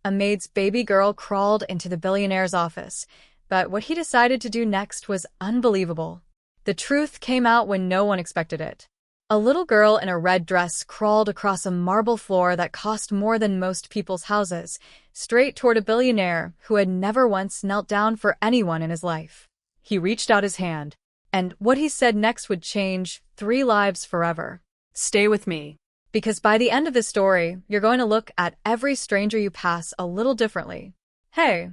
a maid's baby girl crawled into the billionaire's office, but what he decided to do next was unbelievable. The truth came out when no one expected it. A little girl in a red dress crawled across a marble floor that cost more than most people's houses, straight toward a billionaire who had never once knelt down for anyone in his life. He reached out his hand, and what he said next would change 3 lives forever. Stay with me, because by the end of this story, you're going to look at every stranger you pass a little differently. Hey,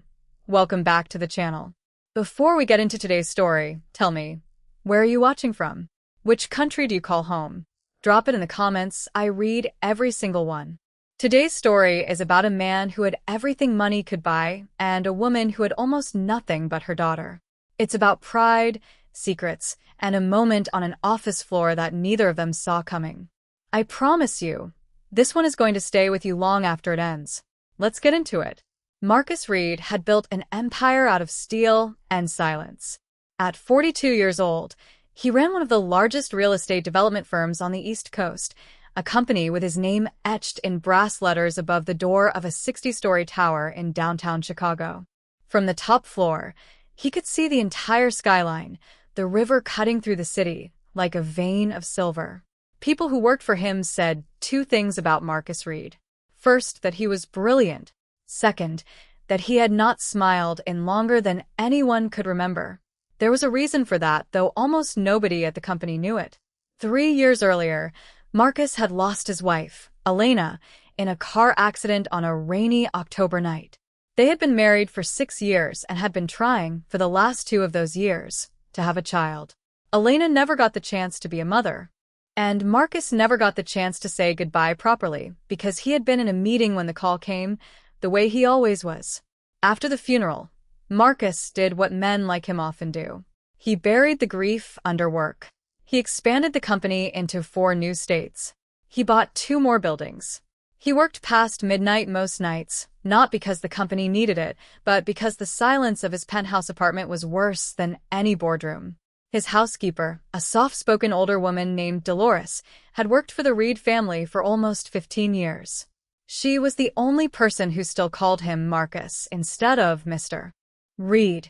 welcome back to the channel. Before we get into today's story, tell me, where are you watching from? Which country do you call home? Drop it in the comments. I read every single one. Today's story is about a man who had everything money could buy and a woman who had almost nothing but her daughter. It's about pride, secrets, and a moment on an office floor that neither of them saw coming. I promise you, this one is going to stay with you long after it ends. Let's get into it. Marcus Reed had built an empire out of steel and silence. At 42 years old, he ran one of the largest real estate development firms on the East Coast, a company with his name etched in brass letters above the door of a 60-story tower in downtown Chicago. From the top floor, he could see the entire skyline, the river cutting through the city like a vein of silver. People who worked for him said 2 things about Marcus Reed. First, that he was brilliant. Second, that he had not smiled in longer than anyone could remember. There was a reason for that, though almost nobody at the company knew it. 3 years earlier, Marcus had lost his wife, Elena, in a car accident on a rainy October night. They had been married for 6 years and had been trying, for the last 2 of those years, to have a child. Elena never got the chance to be a mother. And Marcus never got the chance to say goodbye properly, because he had been in a meeting when the call came, the way he always was. After the funeral, Marcus did what men like him often do. He buried the grief under work. He expanded the company into 4 new states. He bought 2 more buildings. He worked past midnight most nights, not because the company needed it, but because the silence of his penthouse apartment was worse than any boardroom. His housekeeper, a soft-spoken older woman named Dolores, had worked for the Reed family for almost 15 years. She was the only person who still called him Marcus instead of Mr. Reed,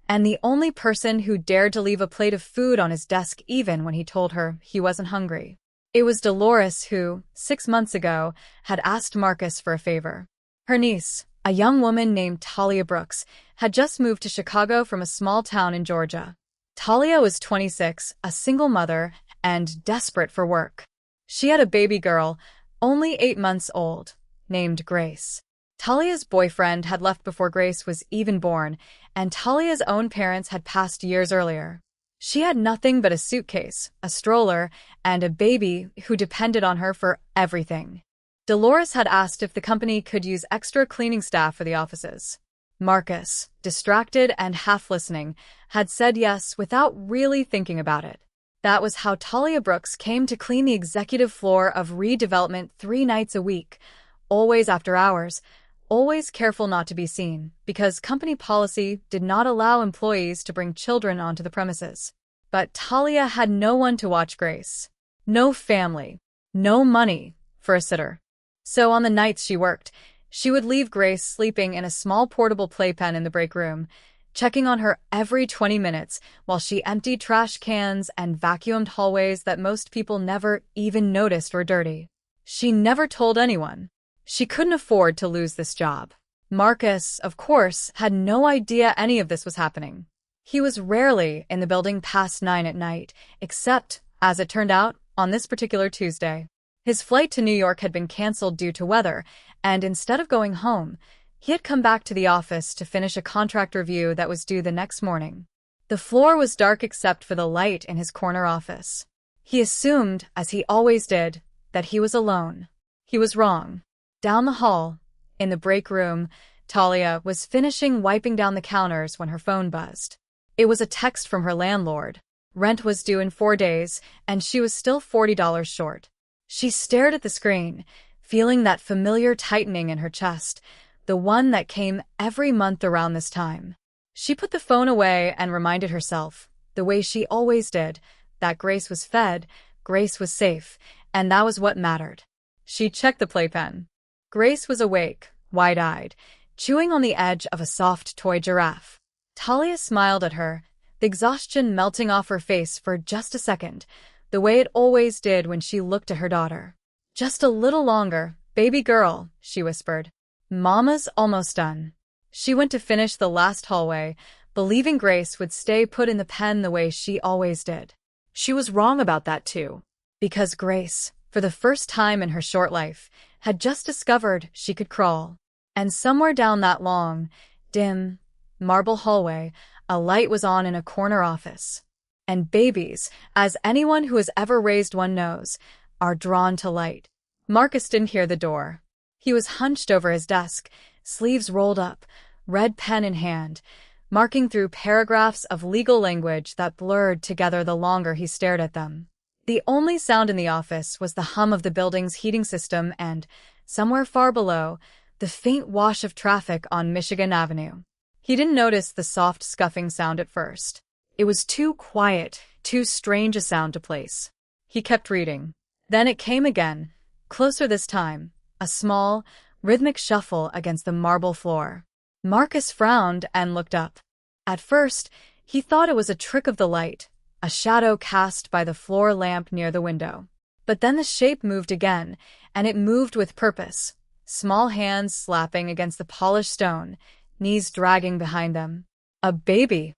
and the only person who dared to leave a plate of food on his desk even when he told her he wasn't hungry. It was Dolores who, 6 months ago, had asked Marcus for a favor. Her niece, a young woman named Talia Brooks, had just moved to Chicago from a small town in Georgia. Talia was 26, a single mother, and desperate for work. She had a baby girl, only 8 months old, named Grace. Talia's boyfriend had left before Grace was even born, and Talia's own parents had passed years earlier. She had nothing but a suitcase, a stroller, and a baby who depended on her for everything. Dolores had asked if the company could use extra cleaning staff for the offices. Marcus, distracted and half-listening, had said yes without really thinking about it. That was how Talia Brooks came to clean the executive floor of redevelopment 3 nights a week, always after hours, always careful not to be seen, because company policy did not allow employees to bring children onto the premises. But Talia had no one to watch Grace. No family. No money for a sitter. So on the nights she worked, she would leave Grace sleeping in a small portable playpen in the break room, checking on her every 20 minutes while she emptied trash cans and vacuumed hallways that most people never even noticed were dirty. She never told anyone. She couldn't afford to lose this job. Marcus, of course, had no idea any of this was happening. He was rarely in the building past 9 at night, except, as it turned out, on this particular Tuesday. His flight to New York had been canceled due to weather, and instead of going home, he had come back to the office to finish a contract review that was due the next morning. The floor was dark except for the light in his corner office. He assumed, as he always did, that he was alone. He was wrong. Down the hall, in the break room, Talia was finishing wiping down the counters when her phone buzzed. It was a text from her landlord. Rent was due in 4 days, and she was still $40 short. She stared at the screen, feeling that familiar tightening in her chest, the one that came every month around this time. She put the phone away and reminded herself, the way she always did, that Grace was fed, Grace was safe, and that was what mattered. She checked the playpen. Grace was awake, wide-eyed, chewing on the edge of a soft toy giraffe. Talia smiled at her, the exhaustion melting off her face for just a second, the way it always did when she looked at her daughter. "Just a little longer, baby girl," she whispered. "Mama's almost done." She went to finish the last hallway, believing Grace would stay put in the pen the way she always did. She was wrong about that too, because Grace, for the first time in her short life, had just discovered she could crawl. And somewhere down that long, dim, marble hallway, a light was on in a corner office. And babies, as anyone who has ever raised one knows, are drawn to light. Marcus didn't hear the door. He was hunched over his desk, sleeves rolled up, red pen in hand, marking through paragraphs of legal language that blurred together the longer he stared at them. The only sound in the office was the hum of the building's heating system and, somewhere far below, the faint wash of traffic on Michigan Avenue. He didn't notice the soft scuffing sound at first. It was too quiet, too strange a sound to place. He kept reading. Then it came again, closer this time, a small, rhythmic shuffle against the marble floor. Marcus frowned and looked up. At first, he thought it was a trick of the light, a shadow cast by the floor lamp near the window. But then the shape moved again, and it moved with purpose, small hands slapping against the polished stone, knees dragging behind them. A baby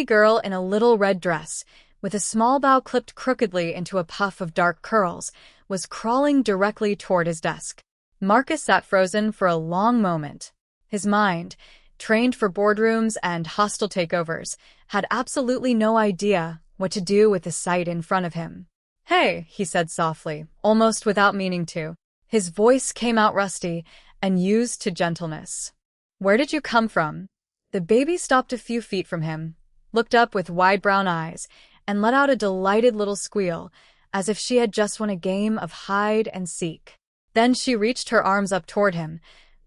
girl in a little red dress, with a small bow clipped crookedly into a puff of dark curls, was crawling directly toward his desk. Marcus sat frozen for a long moment. His mind, trained for boardrooms and hostile takeovers, had absolutely no idea what to do with the sight in front of him. "Hey," he said softly, almost without meaning to. His voice came out rusty and used to gentleness. "Where did you come from?" The baby stopped a few feet from him, looked up with wide brown eyes, and let out a delighted little squeal, as if she had just won a game of hide and seek. Then she reached her arms up toward him,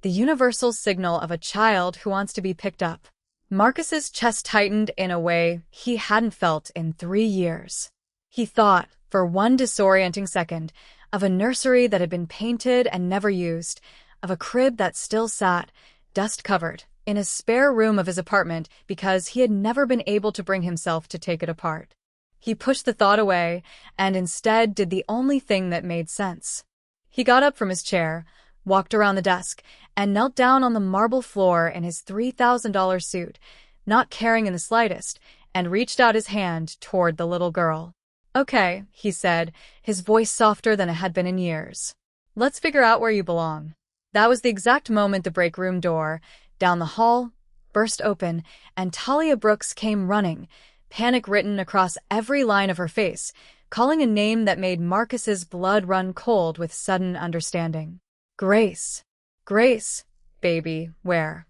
the universal signal of a child who wants to be picked up. Marcus's chest tightened in a way he hadn't felt in 3 years. He thought, for one disorienting second, of a nursery that had been painted and never used, of a crib that still sat, dust-covered, in a spare room of his apartment because he had never been able to bring himself to take it apart. He pushed the thought away and instead did the only thing that made sense. He got up from his chair, walked around the desk, and knelt down on the marble floor in his $3,000 suit, not caring in the slightest, and reached out his hand toward the little girl. "Okay," he said, his voice softer than it had been in years. "Let's figure out where you belong." That was the exact moment the break room door, down the hall, burst open, and Talia Brooks came running, panic written across every line of her face, calling a name that made Marcus's blood run cold with sudden understanding. "Grace. Grace, baby, where?"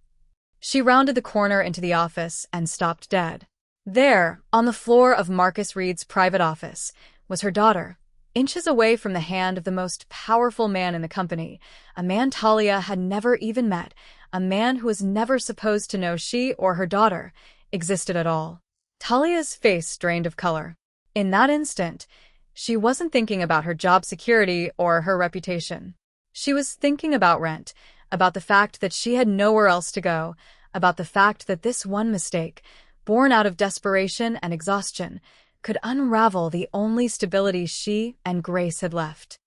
She rounded the corner into the office and stopped dead. There, on the floor of Marcus Reed's private office, was her daughter, inches away from the hand of the most powerful man in the company, a man Talia had never even met, a man who was never supposed to know she or her daughter existed at all. Talia's face drained of color. In that instant, she wasn't thinking about her job security or her reputation. She was thinking about rent, about the fact that she had nowhere else to go, about the fact that this one mistake, born out of desperation and exhaustion, could unravel the only stability she and Grace had left.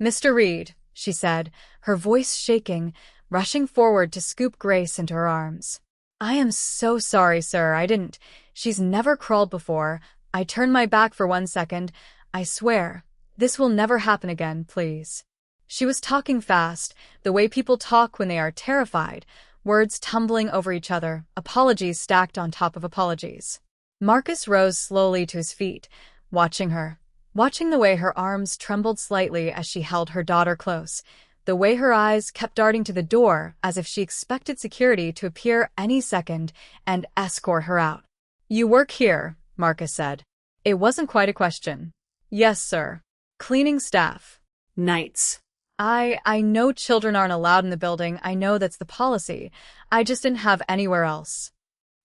"Mr. Reed," she said, her voice shaking, rushing forward to scoop Grace into her arms. "I am so sorry, sir, I didn't. She's never crawled before. I turned my back for 1 second. I swear, this will never happen again, please." She was talking fast, the way people talk when they are terrified, words tumbling over each other, apologies stacked on top of apologies. Marcus rose slowly to his feet, watching her, watching the way her arms trembled slightly as she held her daughter close, the way her eyes kept darting to the door as if she expected security to appear any second and escort her out. "You work here," Marcus said. It wasn't quite a question. "Yes, sir. Cleaning staff. Nights." I know children aren't allowed in the building. I know that's the policy. I just didn't have anywhere else."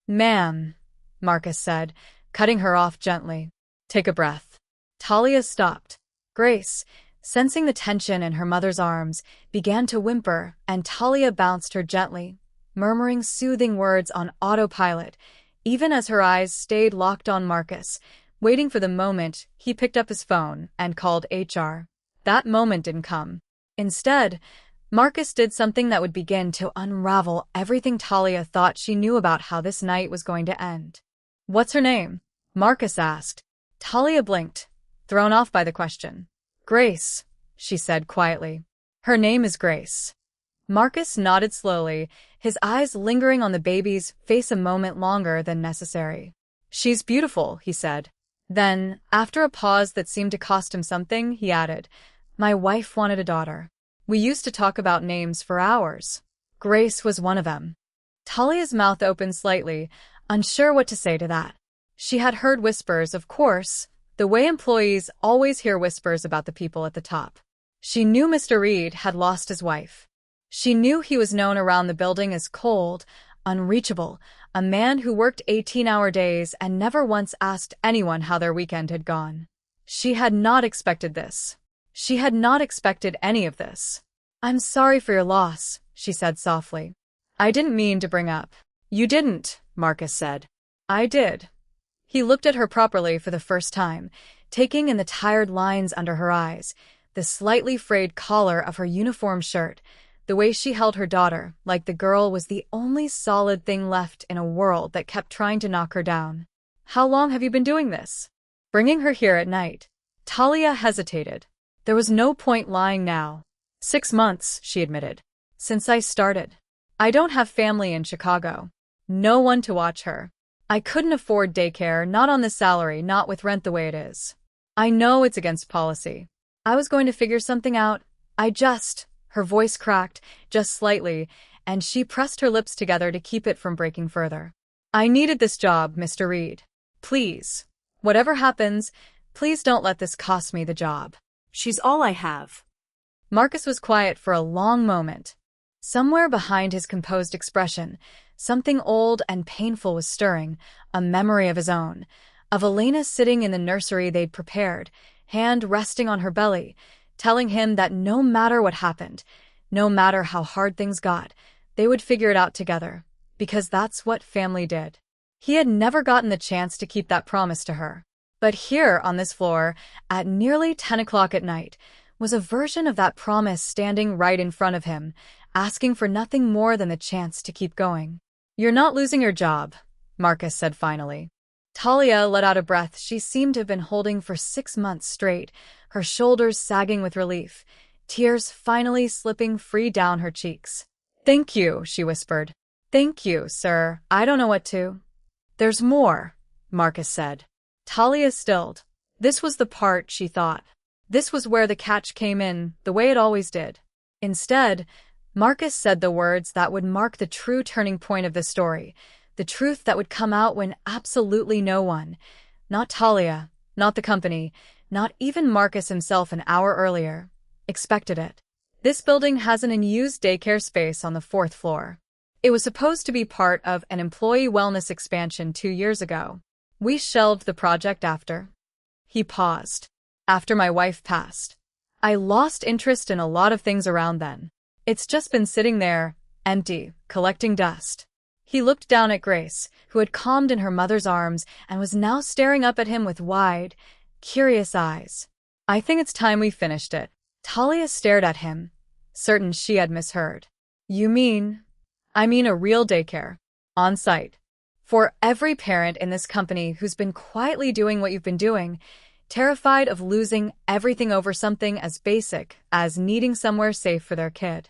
"Ma'am," Marcus said, cutting her off gently. "Take a breath." Talia stopped. "Grace, sensing the tension in her mother's arms, began to whimper, and Talia bounced her gently, murmuring soothing words on autopilot, even as her eyes stayed locked on Marcus, waiting for the moment he picked up his phone and called HR. That moment didn't come. Instead, Marcus did something that would begin to unravel everything Talia thought she knew about how this night was going to end. "What's her name?" Marcus asked. Talia blinked, thrown off by the question. "Grace," she said quietly. "Her name is Grace." Marcus nodded slowly, his eyes lingering on the baby's face a moment longer than necessary. "She's beautiful," he said. Then, after a pause that seemed to cost him something, he added, "My wife wanted a daughter. We used to talk about names for hours. Grace was one of them." Talia's mouth opened slightly, unsure what to say to that. She had heard whispers, of course, the way employees always hear whispers about the people at the top. She knew Mr. Reed had lost his wife. She knew he was known around the building as cold, unreachable, a man who worked 18-hour days and never once asked anyone how their weekend had gone. She had not expected this. She had not expected any of this. "I'm sorry for your loss," she said softly. "I didn't mean to bring up." "You didn't," Marcus said. "I did." He looked at her properly for the first time, taking in the tired lines under her eyes, the slightly frayed collar of her uniform shirt, the way she held her daughter, like the girl was the only solid thing left in a world that kept trying to knock her down. "How long have you been doing this?" "Bringing her here at night." Talia hesitated. There was no point lying now. 6 months, she admitted. "Since I started. I don't have family in Chicago. No one to watch her. I couldn't afford daycare, not on this salary, not with rent the way it is. I know it's against policy. I was going to figure something out. Her voice cracked, just slightly, and she pressed her lips together to keep it from breaking further. "I needed this job, Mr. Reed. Please. Whatever happens, please don't let this cost me the job. She's all I have." Marcus was quiet for a long moment. Somewhere behind his composed expression, something old and painful was stirring, a memory of his own, of Elena sitting in the nursery they'd prepared, hand resting on her belly, telling him that no matter what happened, no matter how hard things got, they would figure it out together, because that's what family did. He had never gotten the chance to keep that promise to her. But here, on this floor, at nearly 10 o'clock at night, was a version of that promise standing right in front of him, asking for nothing more than the chance to keep going. "You're not losing your job," Marcus said finally. Talia let out a breath she seemed to have been holding for 6 months straight, her shoulders sagging with relief, tears finally slipping free down her cheeks. "Thank you," she whispered. "Thank you, sir. I don't know what to." "There's more," Marcus said. Talia stilled. This was the part, she thought. This was where the catch came in, the way it always did. Instead, Marcus said the words that would mark the true turning point of the story, the truth that would come out when absolutely no one, not Talia, not the company, not even Marcus himself an hour earlier, expected it. "This building has an unused daycare space on the 4th floor. It was supposed to be part of an employee wellness expansion 2 years ago. We shelved the project after." He paused. "After my wife passed. I lost interest in a lot of things around then. It's just been sitting there, empty, collecting dust." He looked down at Grace, who had calmed in her mother's arms and was now staring up at him with wide, curious eyes. "I think it's time we finished it." Talia stared at him, certain she had misheard. "You mean?" "I mean a real daycare. On site. For every parent in this company who's been quietly doing what you've been doing, terrified of losing everything over something as basic as needing somewhere safe for their kid."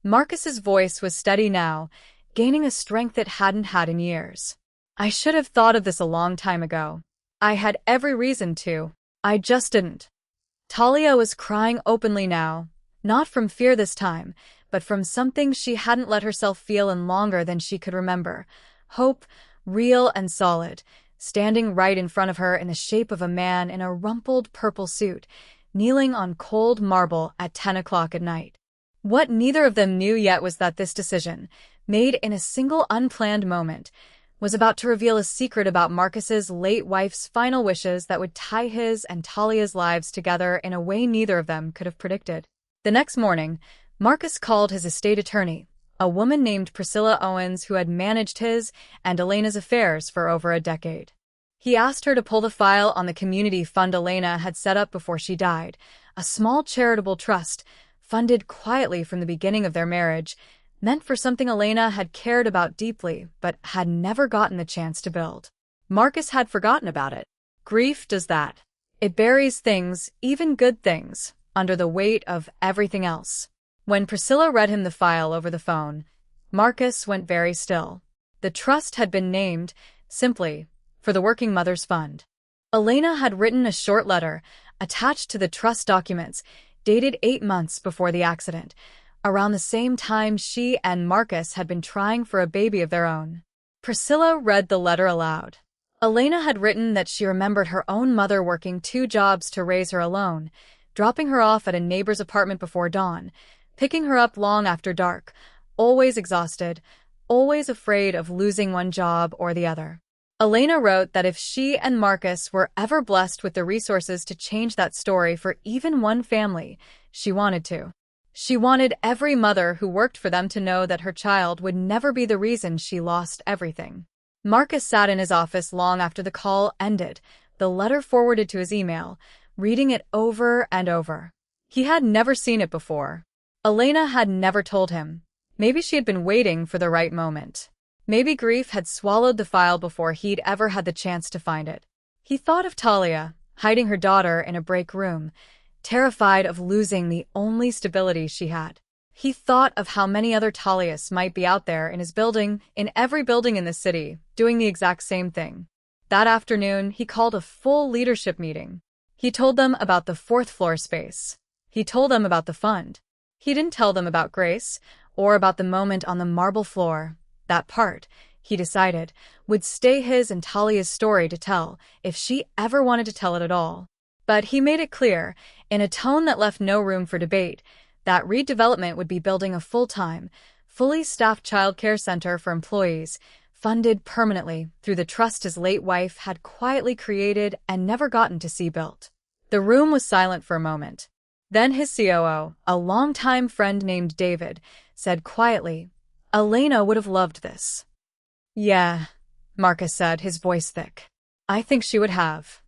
Marcus's voice was steady now, gaining a strength it hadn't had in years. "I should have thought of this a long time ago. I had every reason to. I just didn't." Talia was crying openly now, not from fear this time, but from something she hadn't let herself feel in longer than she could remember. Hope, real and solid, standing right in front of her in the shape of a man in a rumpled purple suit, kneeling on cold marble at 10 o'clock at night. What neither of them knew yet was that this decision, made in a single unplanned moment, was about to reveal a secret about Marcus's late wife's final wishes that would tie his and Talia's lives together in a way neither of them could have predicted. The next morning, Marcus called his estate attorney, a woman named Priscilla Owens who had managed his and Elena's affairs for over a decade. He asked her to pull the file on the community fund Elena had set up before she died, a small charitable trust, funded quietly from the beginning of their marriage, meant for something Elena had cared about deeply but had never gotten the chance to build. Marcus had forgotten about it. Grief does that. It buries things, even good things, under the weight of everything else. When Priscilla read him the file over the phone, Marcus went very still. The trust had been named, simply, for the Working Mothers Fund. Elena had written a short letter, attached to the trust documents, dated 8 months before the accident, around the same time she and Marcus had been trying for a baby of their own. Priscilla read the letter aloud. Elena had written that she remembered her own mother working 2 jobs to raise her alone, dropping her off at a neighbor's apartment before dawn, picking her up long after dark, always exhausted, always afraid of losing one job or the other. Elena wrote that if she and Marcus were ever blessed with the resources to change that story for even one family, she wanted to. She wanted every mother who worked for them to know that her child would never be the reason she lost everything. Marcus sat in his office long after the call ended, the letter forwarded to his email, reading it over and over. He had never seen it before. Elena had never told him. Maybe she had been waiting for the right moment. Maybe grief had swallowed the file before he'd ever had the chance to find it. He thought of Talia, hiding her daughter in a break room, terrified of losing the only stability she had. He thought of how many other Talias might be out there in his building, in every building in the city, doing the exact same thing. That afternoon, he called a full leadership meeting. He told them about the 4th floor space. He told them about the fund. He didn't tell them about Grace, or about the moment on the marble floor. That part, he decided, would stay his and Talia's story to tell, if she ever wanted to tell it at all. But he made it clear, in a tone that left no room for debate, that redevelopment would be building a full-time, fully staffed childcare center for employees, funded permanently through the trust his late wife had quietly created and never gotten to see built. The room was silent for a moment. Then his COO, a longtime friend named David, said quietly, "Elena would have loved this." "Yeah," Marcus said, his voice thick. "I think she would have."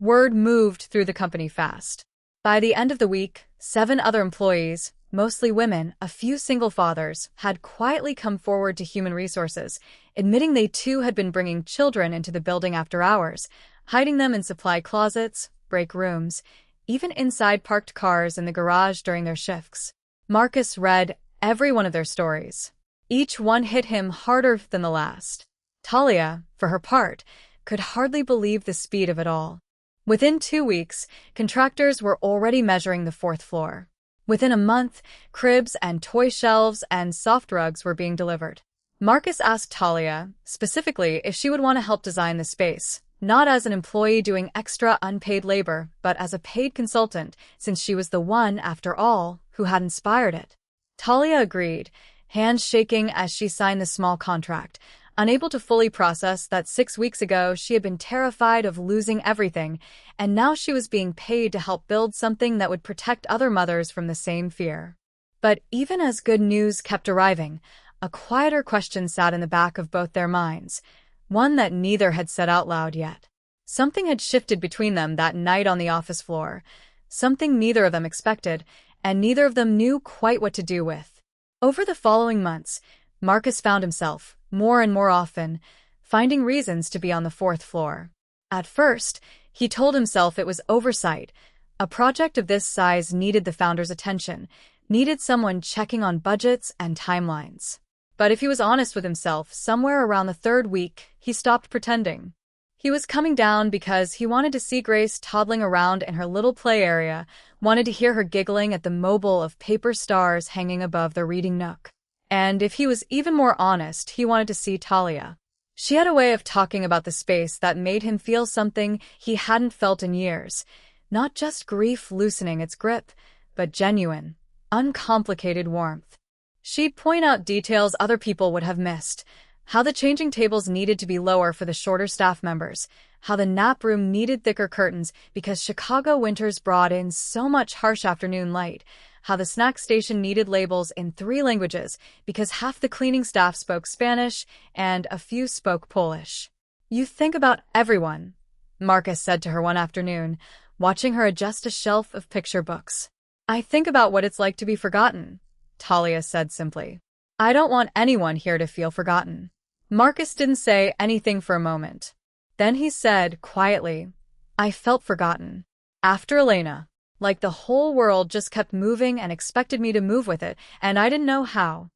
Word moved through the company fast. By the end of the week, 7 other employees, mostly women, a few single fathers, had quietly come forward to human resources, admitting they too had been bringing children into the building after hours, hiding them in supply closets, break rooms, even inside parked cars in the garage during their shifts. Marcus read every one of their stories. Each one hit him harder than the last. Talia, for her part, could hardly believe the speed of it all. Within 2 weeks, contractors were already measuring the 4th floor. Within a month, cribs and toy shelves and soft rugs were being delivered. Marcus asked Talia, specifically, if she would want to help design the space, not as an employee doing extra unpaid labor, but as a paid consultant, since she was the one, after all, who had inspired it. Talia agreed, hands shaking as she signed the small contract, unable to fully process that 6 weeks ago she had been terrified of losing everything, and now she was being paid to help build something that would protect other mothers from the same fear. But even as good news kept arriving, a quieter question sat in the back of both their minds, one that neither had said out loud yet. Something had shifted between them that night on the office floor, something neither of them expected, and neither of them knew quite what to do with. Over the following months, Marcus found himself, more and more often, finding reasons to be on the 4th floor. At first, he told himself it was oversight. A project of this size needed the founder's attention, needed someone checking on budgets and timelines. But if he was honest with himself, somewhere around the 3rd week, he stopped pretending. He was coming down because he wanted to see Grace toddling around in her little play area, wanted to hear her giggling at the mobile of paper stars hanging above the reading nook. And if he was even more honest, he wanted to see Talia. She had a way of talking about the space that made him feel something he hadn't felt in years. Not just grief loosening its grip, but genuine, uncomplicated warmth. She'd point out details other people would have missed. How the changing tables needed to be lower for the shorter staff members. How the nap room needed thicker curtains because Chicago winters brought in so much harsh afternoon light. How the snack station needed labels in 3 languages because half the cleaning staff spoke Spanish and a few spoke Polish. "You think about everyone," Marcus said to her one afternoon, watching her adjust a shelf of picture books. "I think about what it's like to be forgotten," Talia said simply. "I don't want anyone here to feel forgotten." Marcus didn't say anything for a moment. Then he said, quietly, "I felt forgotten. After Elena. Like the whole world just kept moving and expected me to move with it, and I didn't know how."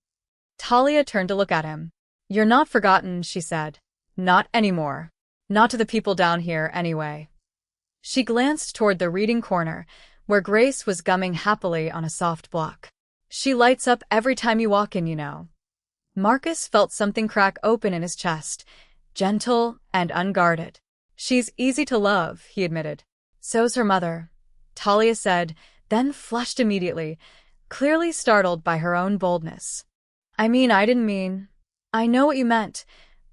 Talia turned to look at him. "You're not forgotten," she said. "Not anymore. Not to the people down here, anyway." She glanced toward the reading corner, where Grace was gumming happily on a soft block. "She lights up every time you walk in, you know." Marcus felt something crack open in his chest, gentle and unguarded. "She's easy to love," he admitted. "So's her mother," Talia said, then flushed immediately, clearly startled by her own boldness. I didn't mean." "I know what you meant,"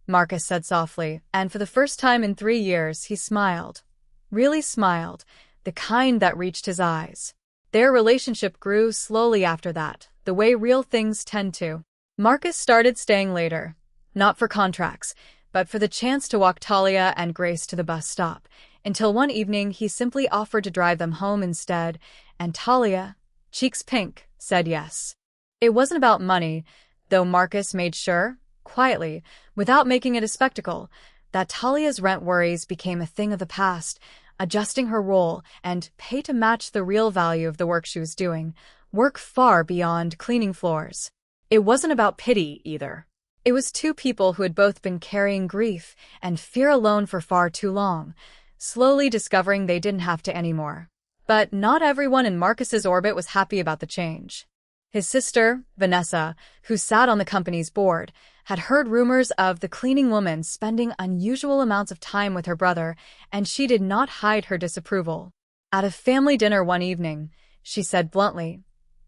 Marcus said softly, and for the first time in 3 years he smiled. Really smiled, the kind that reached his eyes. Their relationship grew slowly after that, the way real things tend to. Marcus started staying later, not for contracts, but for the chance to walk Talia and Grace to the bus stop, until one evening he simply offered to drive them home instead, and Talia, cheeks pink, said yes. It wasn't about money, though Marcus made sure, quietly, without making it a spectacle, that Talia's rent worries became a thing of the past, adjusting her role and pay to match the real value of the work she was doing, work far beyond cleaning floors. It wasn't about pity, either. It was 2 people who had both been carrying grief and fear alone for far too long, slowly discovering they didn't have to anymore. But not everyone in Marcus's orbit was happy about the change. His sister, Vanessa, who sat on the company's board, had heard rumors of the cleaning woman spending unusual amounts of time with her brother, and she did not hide her disapproval. At a family dinner one evening, she said bluntly,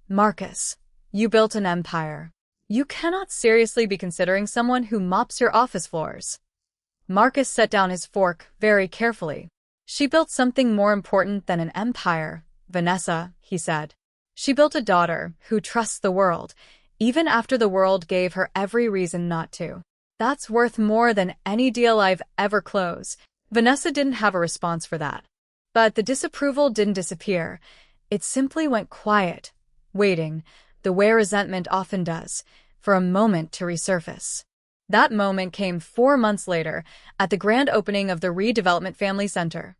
"Marcus, you built an empire. You cannot seriously be considering someone who mops your office floors." Marcus set down his fork very carefully. "She built something more important than an empire, Vanessa," he said. "She built a daughter who trusts the world, even after the world gave her every reason not to. That's worth more than any deal I've ever closed." Vanessa didn't have a response for that. But the disapproval didn't disappear. It simply went quiet, waiting, the way resentment often does, for a moment to resurface. That moment came 4 months later, at the grand opening of the Redevelopment Family Center,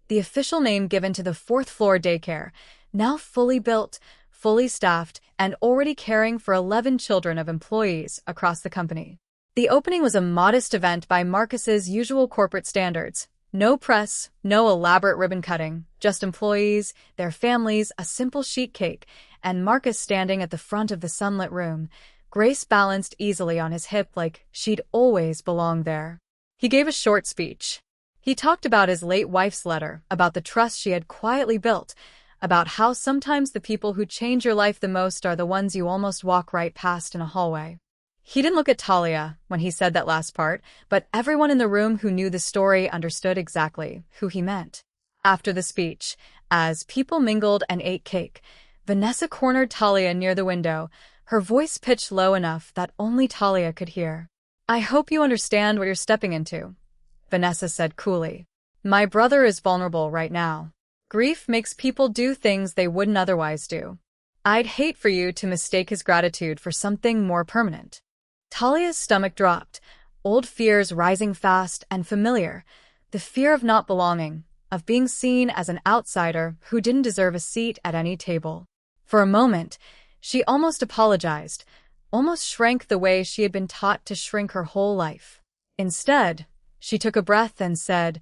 the official name given to the 4th-floor daycare, now fully built, fully staffed, and already caring for 11 children of employees across the company. The opening was a modest event by Marcus's usual corporate standards. No press, no elaborate ribbon cutting, just employees, their families, a simple sheet cake, and Marcus standing at the front of the sunlit room, Grace balanced easily on his hip like she'd always belonged there. He gave a short speech. He talked about his late wife's letter, about the trust she had quietly built, about how sometimes the people who change your life the most are the ones you almost walk right past in a hallway. He didn't look at Talia when he said that last part, but everyone in the room who knew the story understood exactly who he meant. After the speech, as people mingled and ate cake, Vanessa cornered Talia near the window, her voice pitched low enough that only Talia could hear. "I hope you understand what you're stepping into," Vanessa said coolly. "My brother is vulnerable right now. Grief makes people do things they wouldn't otherwise do. I'd hate for you to mistake his gratitude for something more permanent." Talia's stomach dropped, old fears rising fast and familiar, the fear of not belonging, of being seen as an outsider who didn't deserve a seat at any table. For a moment, she almost apologized, almost shrank the way she had been taught to shrink her whole life. Instead, she took a breath and said,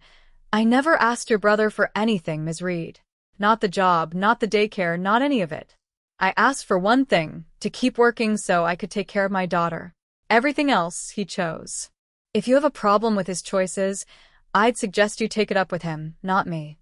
"I never asked your brother for anything, Ms. Reed. Not the job, not the daycare, not any of it. I asked for one thing, to keep working so I could take care of my daughter. Everything else he chose. If you have a problem with his choices, I'd suggest you take it up with him, not me."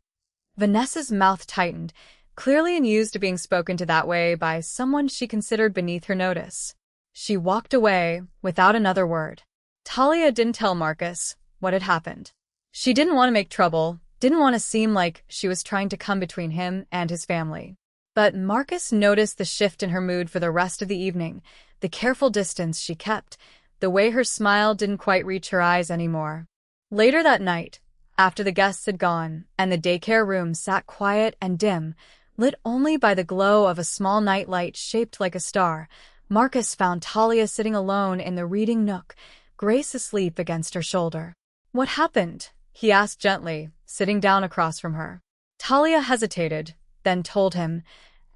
Vanessa's mouth tightened, clearly unused to being spoken to that way by someone she considered beneath her notice. She walked away without another word. Talia didn't tell Marcus what had happened. She didn't want to make trouble, didn't want to seem like she was trying to come between him and his family. But Marcus noticed the shift in her mood for the rest of the evening, the careful distance she kept, the way her smile didn't quite reach her eyes anymore. Later that night, after the guests had gone and the daycare room sat quiet and dim, lit only by the glow of a small nightlight shaped like a star, Marcus found Talia sitting alone in the reading nook, Grace asleep against her shoulder. "What happened?" he asked gently, sitting down across from her. Talia hesitated, then told him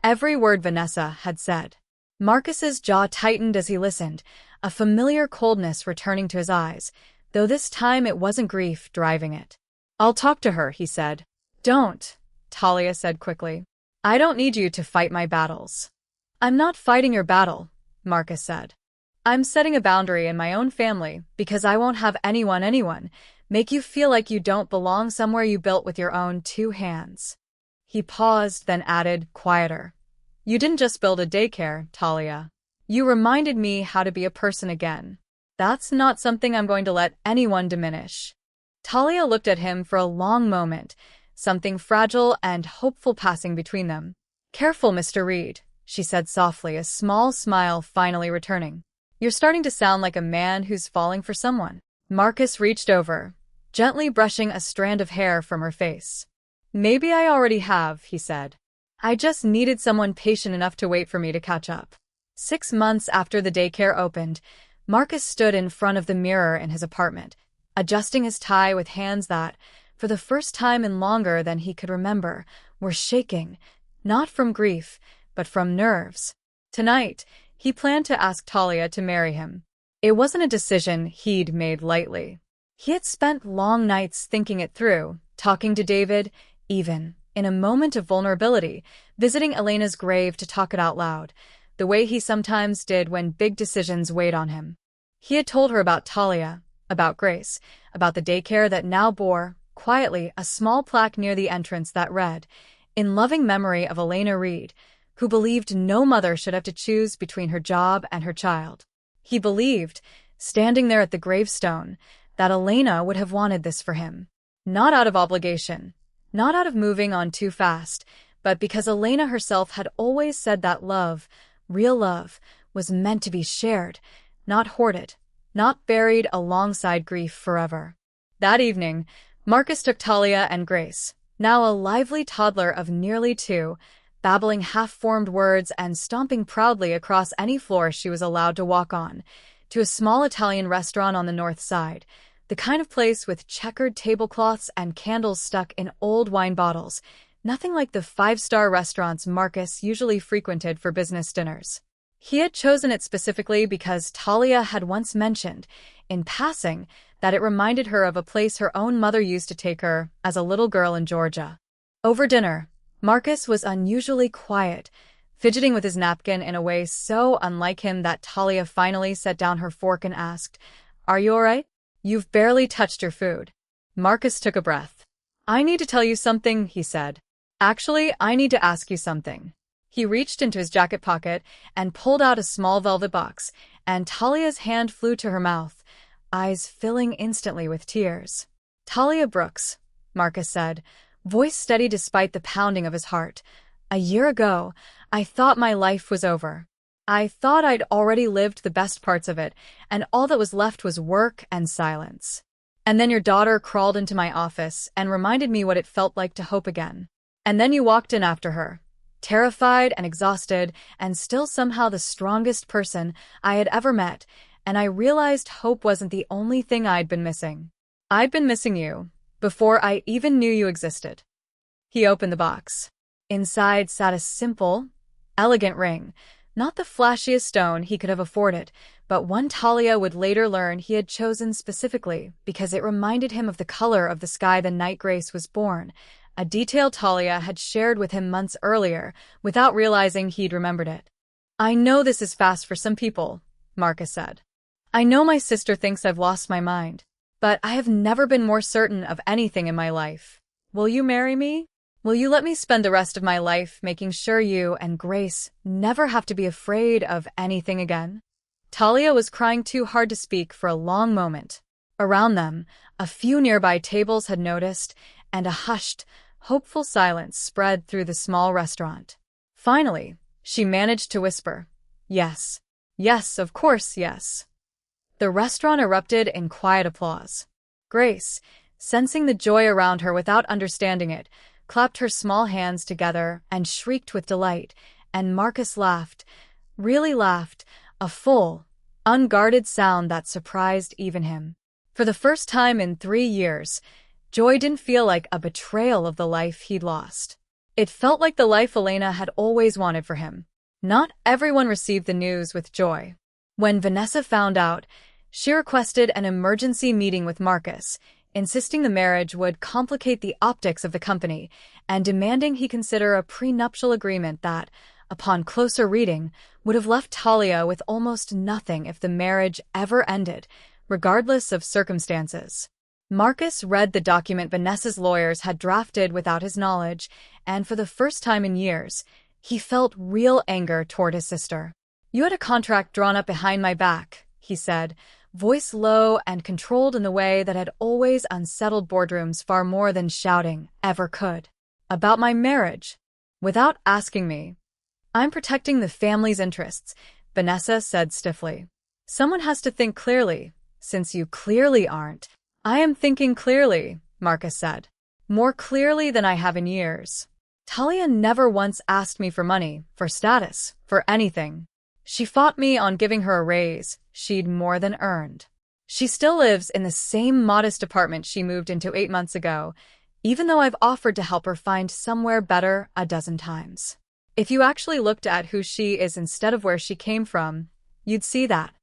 every word Vanessa had said. Marcus's jaw tightened as he listened, a familiar coldness returning to his eyes, though this time it wasn't grief driving it. "I'll talk to her," he said. "Don't," Talia said quickly. "I don't need you to fight my battles." "I'm not fighting your battle," Marcus said. "I'm setting a boundary in my own family because I won't have anyone make you feel like you don't belong somewhere you built with your own two hands." He paused, then added, quieter. "You didn't just build a daycare, Talia. You reminded me how to be a person again. That's not something I'm going to let anyone diminish." Talia looked at him for a long moment, something fragile and hopeful passing between them. "Careful, Mr. Reed," she said softly, a small smile finally returning. "You're starting to sound like a man who's falling for someone." Marcus reached over, gently brushing a strand of hair from her face. "Maybe I already have," he said. "I just needed someone patient enough to wait for me to catch up." 6 months after the daycare opened, Marcus stood in front of the mirror in his apartment, adjusting his tie with hands that, for the first time in longer than he could remember, were shaking, not from grief, but from nerves. Tonight, he planned to ask Talia to marry him. It wasn't a decision he'd made lightly. He had spent long nights thinking it through, talking to David, even, in a moment of vulnerability, visiting Elena's grave to talk it out loud, the way he sometimes did when big decisions weighed on him. He had told her about Talia, about Grace, about the daycare that now bore, quietly, a small plaque near the entrance that read, "In loving memory of Elena Reed," who believed no mother should have to choose between her job and her child. He believed, standing there at the gravestone, that Elena would have wanted this for him. Not out of obligation, not out of moving on too fast, but because Elena herself had always said that love, real love, was meant to be shared, not hoarded, not buried alongside grief forever. That evening, Marcus took Talia and Grace, now a lively toddler of nearly 2, babbling half-formed words and stomping proudly across any floor she was allowed to walk on, to a small Italian restaurant on the north side, the kind of place with checkered tablecloths and candles stuck in old wine bottles, nothing like the 5-star restaurants Marcus usually frequented for business dinners. He had chosen it specifically because Talia had once mentioned, in passing, that it reminded her of a place her own mother used to take her as a little girl in Georgia. Over dinner, Marcus was unusually quiet, fidgeting with his napkin in a way so unlike him that Talia finally set down her fork and asked, "Are you all right? You've barely touched your food." Marcus took a breath. "I need to tell you something," he said. "Actually, I need to ask you something." He reached into his jacket pocket and pulled out a small velvet box, and Talia's hand flew to her mouth, eyes filling instantly with tears. "Talia Brooks," Marcus said, voice steady despite the pounding of his heart. "A year ago, I thought my life was over. I thought I'd already lived the best parts of it, and all that was left was work and silence. And then your daughter crawled into my office and reminded me what it felt like to hope again. And then you walked in after her, terrified and exhausted, and still somehow the strongest person I had ever met, and I realized hope wasn't the only thing I'd been missing. I'd been missing you, before I even knew you existed." He opened the box. Inside sat a simple, elegant ring, not the flashiest stone he could have afforded, but one Talia would later learn he had chosen specifically because it reminded him of the color of the sky the night Grace was born, a detail Talia had shared with him months earlier without realizing he'd remembered it. "I know this is fast for some people," Marcus said. "I know my sister thinks I've lost my mind, but I have never been more certain of anything in my life. Will you marry me? Will you let me spend the rest of my life making sure you and Grace never have to be afraid of anything again?" Talia was crying too hard to speak for a long moment. Around them, a few nearby tables had noticed, and a hushed, hopeful silence spread through the small restaurant. Finally, she managed to whisper, "Yes. Yes, of course, yes." The restaurant erupted in quiet applause. Grace, sensing the joy around her without understanding it, clapped her small hands together and shrieked with delight, and Marcus laughed, really laughed, a full, unguarded sound that surprised even him. For the first time in 3 years, joy didn't feel like a betrayal of the life he'd lost. It felt like the life Elena had always wanted for him. Not everyone received the news with joy. When Vanessa found out, she requested an emergency meeting with Marcus, insisting the marriage would complicate the optics of the company and demanding he consider a prenuptial agreement that, upon closer reading, would have left Talia with almost nothing if the marriage ever ended, regardless of circumstances. Marcus read the document Vanessa's lawyers had drafted without his knowledge, and for the first time in years, he felt real anger toward his sister. "You had a contract drawn up behind my back," he said, voice low and controlled in the way that had always unsettled boardrooms far more than shouting ever could. "About my marriage. Without asking me." "I'm protecting the family's interests," Vanessa said stiffly. "Someone has to think clearly, since you clearly aren't." "I am thinking clearly," Marcus said. "More clearly than I have in years. Talia never once asked me for money, for status, for anything. She fought me on giving her a raise she'd more than earned. She still lives in the same modest apartment she moved into 8 months ago, even though I've offered to help her find somewhere better a dozen times. If you actually looked at who she is instead of where she came from, you'd see that."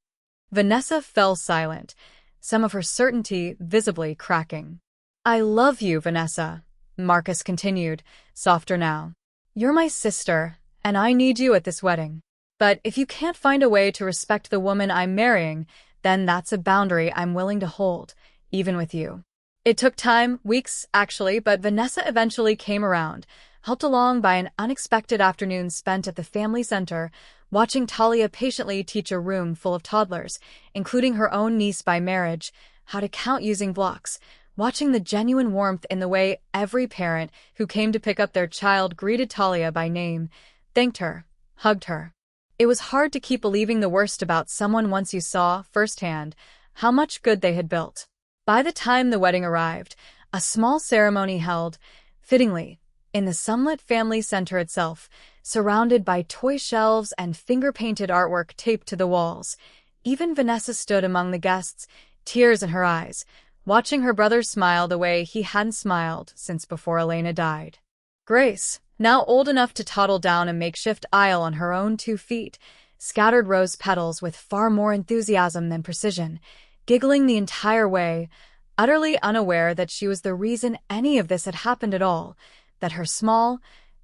Vanessa fell silent, some of her certainty visibly cracking. "I love you, Vanessa," Marcus continued, softer now. "You're my sister, and I need you at this wedding. But if you can't find a way to respect the woman I'm marrying, then that's a boundary I'm willing to hold, even with you." It took time, weeks actually, but Vanessa eventually came around, helped along by an unexpected afternoon spent at the family center, watching Talia patiently teach a room full of toddlers, including her own niece by marriage, how to count using blocks, watching the genuine warmth in the way every parent who came to pick up their child greeted Talia by name, thanked her, hugged her. It was hard to keep believing the worst about someone once you saw, firsthand, how much good they had built. By the time the wedding arrived, a small ceremony held, fittingly, in the sunlit family center itself, surrounded by toy shelves and finger-painted artwork taped to the walls. Even Vanessa stood among the guests, tears in her eyes, watching her brother smile the way he hadn't smiled since before Elena died. Grace, now old enough to toddle down a makeshift aisle on her own 2 feet, scattered rose petals with far more enthusiasm than precision, giggling the entire way, utterly unaware that she was the reason any of this had happened at all, that her small,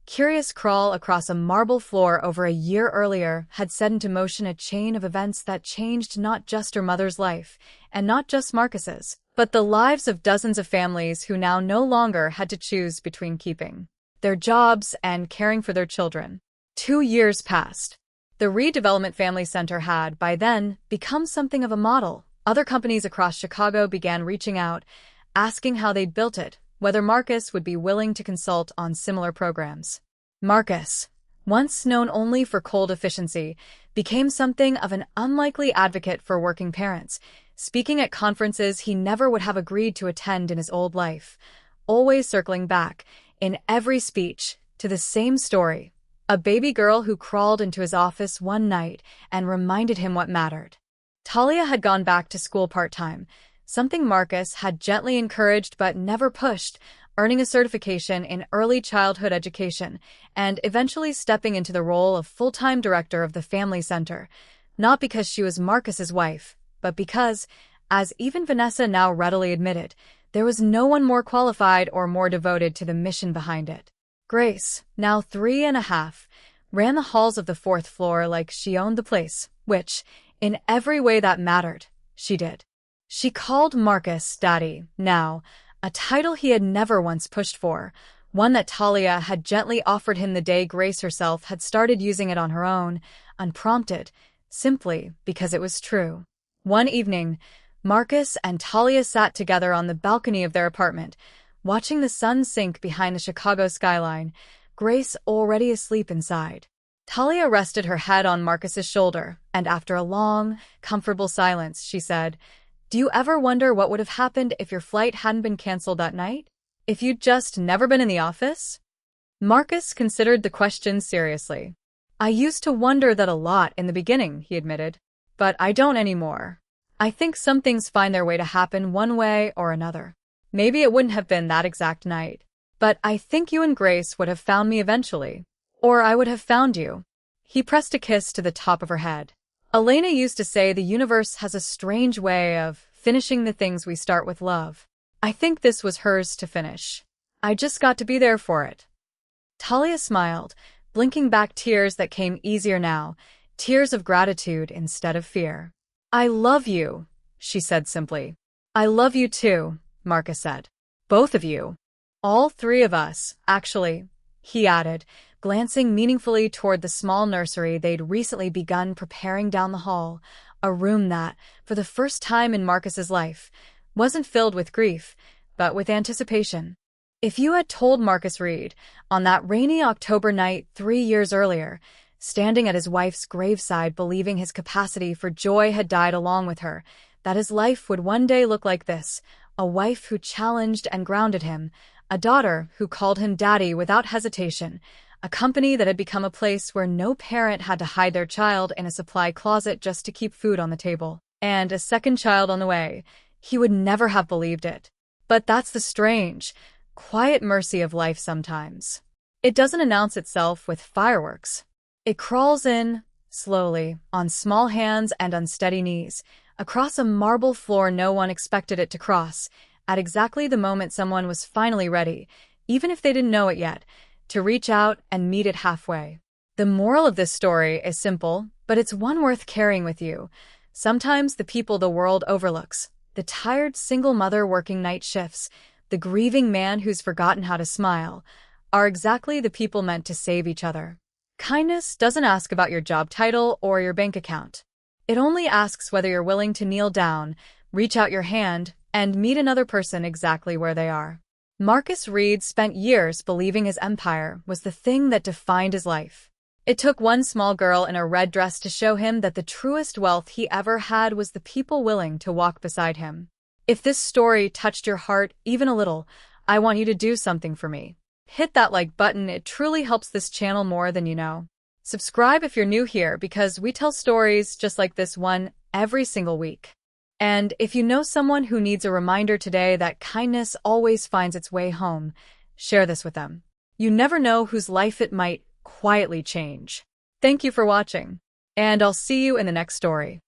curious crawl across a marble floor over a year earlier had set into motion a chain of events that changed not just her mother's life, and not just Marcus's, but the lives of dozens of families who now no longer had to choose between keeping their jobs and caring for their children. 2 years passed. The redevelopment family center had, by then, become something of a model. Other companies across Chicago began reaching out, asking how they'd built it, whether Marcus would be willing to consult on similar programs. Marcus, once known only for cold efficiency, became something of an unlikely advocate for working parents, speaking at conferences he never would have agreed to attend in his old life, always circling back, in every speech, to the same story, a baby girl who crawled into his office one night and reminded him what mattered. Talia had gone back to school part-time, something Marcus had gently encouraged but never pushed, earning a certification in early childhood education and eventually stepping into the role of full-time director of the family center, not because she was Marcus's wife, but because, as even Vanessa now readily admitted, there was no one more qualified or more devoted to the mission behind it. Grace, now 3.5, ran the halls of the 4th floor like she owned the place, which, in every way that mattered, she did. She called Marcus Daddy, now, a title he had never once pushed for, one that Talia had gently offered him the day Grace herself had started using it on her own, unprompted, simply because it was true. One evening, Marcus and Talia sat together on the balcony of their apartment, watching the sun sink behind the Chicago skyline, Grace already asleep inside. Talia rested her head on Marcus's shoulder, and after a long, comfortable silence, she said, "Do you ever wonder what would have happened if your flight hadn't been canceled that night? If you'd just never been in the office?" Marcus considered the question seriously. "I used to wonder that a lot in the beginning," he admitted. "But I don't anymore. I think some things find their way to happen one way or another. Maybe it wouldn't have been that exact night. But I think you and Grace would have found me eventually. Or I would have found you." He pressed a kiss to the top of her head. "Elena used to say the universe has a strange way of finishing the things we start with love. I think this was hers to finish. I just got to be there for it." Talia smiled, blinking back tears that came easier now, tears of gratitude instead of fear. "I love you," she said simply. "I love you too," Marcus said. "Both of you. All three of us, actually," he added, glancing meaningfully toward the small nursery they'd recently begun preparing down the hall, a room that, for the first time in Marcus's life, wasn't filled with grief, but with anticipation. If you had told Marcus Reed, on that rainy October night 3 years earlier, standing at his wife's graveside believing his capacity for joy had died along with her, that his life would one day look like this, a wife who challenged and grounded him, a daughter who called him daddy without hesitation, a company that had become a place where no parent had to hide their child in a supply closet just to keep food on the table, and a second child on the way, he would never have believed it. But that's the strange, quiet mercy of life sometimes. It doesn't announce itself with fireworks. It crawls in, slowly, on small hands and unsteady knees, across a marble floor no one expected it to cross, at exactly the moment someone was finally ready, even if they didn't know it yet, to reach out and meet it halfway. The moral of this story is simple, but it's one worth carrying with you. Sometimes the people the world overlooks, the tired single mother working night shifts, the grieving man who's forgotten how to smile, are exactly the people meant to save each other. Kindness doesn't ask about your job title or your bank account. It only asks whether you're willing to kneel down, reach out your hand, and meet another person exactly where they are. Marcus Reed spent years believing his empire was the thing that defined his life. It took one small girl in a red dress to show him that the truest wealth he ever had was the people willing to walk beside him. If this story touched your heart even a little, I want you to do something for me. Hit that like button, it truly helps this channel more than you know. Subscribe if you're new here because we tell stories just like this one every single week. And if you know someone who needs a reminder today that kindness always finds its way home, share this with them. You never know whose life it might quietly change. Thank you for watching, and I'll see you in the next story.